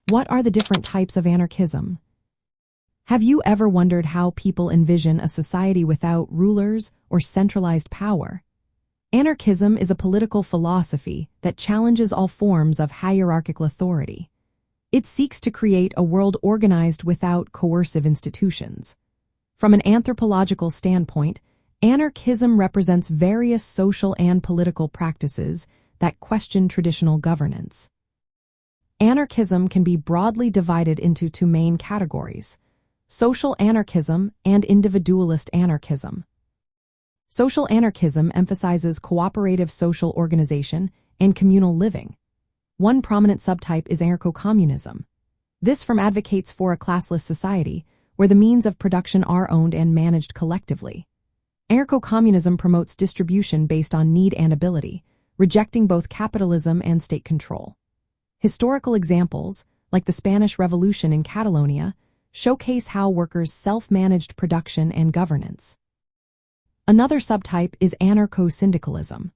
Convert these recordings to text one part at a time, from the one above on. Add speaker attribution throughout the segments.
Speaker 1: What are the different types of anarchism? Have you ever wondered how people envision a society without rulers or centralized power? Anarchism is a political philosophy that challenges all forms of hierarchical authority. It seeks to create a world organized without coercive institutions. From an anthropological standpoint, anarchism represents various social and political practices that question traditional governance. Anarchism can be broadly divided into two main categories: social anarchism and individualist anarchism. Social anarchism emphasizes cooperative social organization and communal living. One prominent subtype is anarcho-communism. This firm advocates for a classless society where the means of production are owned and managed collectively. Anarcho-communism promotes distribution based on need and ability, rejecting both capitalism and state control. Historical examples, like the Spanish Revolution in Catalonia, showcase how workers self-managed production and governance. Another subtype is anarcho-syndicalism.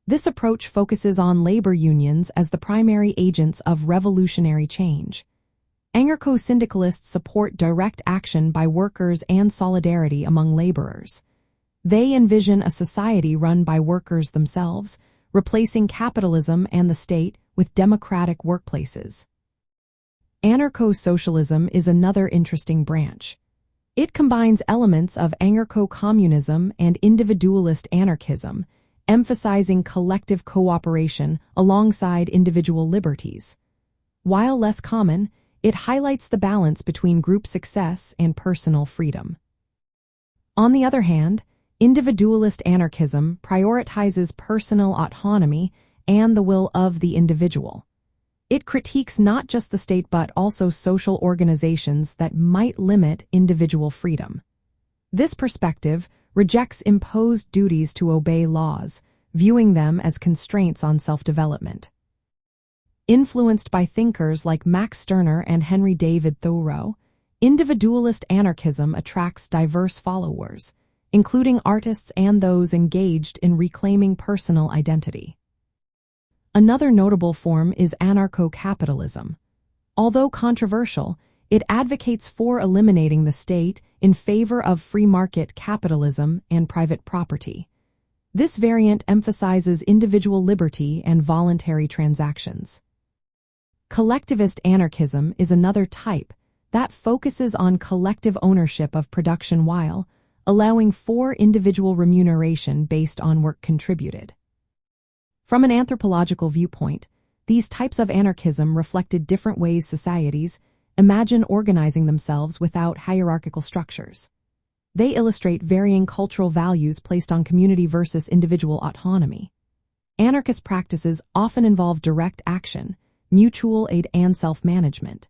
Speaker 1: This approach focuses on labor unions as the primary agents of revolutionary change. Anarcho-syndicalists support direct action by workers and solidarity among laborers. They envision a society run by workers themselves, replacing capitalism and the state with democratic workplaces. Anarcho-socialism is another interesting branch. It combines elements of anarcho-communism and individualist anarchism, emphasizing collective cooperation alongside individual liberties. While less common, it highlights the balance between group success and personal freedom. On the other hand, individualist anarchism prioritizes personal autonomy and the will of the individual. It critiques not just the state but also social organizations that might limit individual freedom. This perspective rejects imposed duties to obey laws, viewing them as constraints on self-development. Influenced by thinkers like Max Stirner and Henry David Thoreau, individualist anarchism attracts diverse followers, including artists and those engaged in reclaiming personal identity. Another notable form is anarcho-capitalism. Although controversial, it advocates for eliminating the state in favor of free market capitalism and private property. This variant emphasizes individual liberty and voluntary transactions. Collectivist anarchism is another type that focuses on collective ownership of production while allowing for individual remuneration based on work contributed. From an anthropological viewpoint, these types of anarchism reflected different ways societies imagine organizing themselves without hierarchical structures. They illustrate varying cultural values placed on community versus individual autonomy. Anarchist practices often involve direct action, mutual aid, and self-management.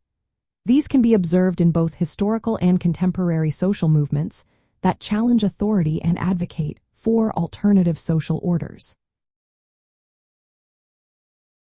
Speaker 1: These can be observed in both historical and contemporary social movements that challenge authority and advocate for alternative social orders.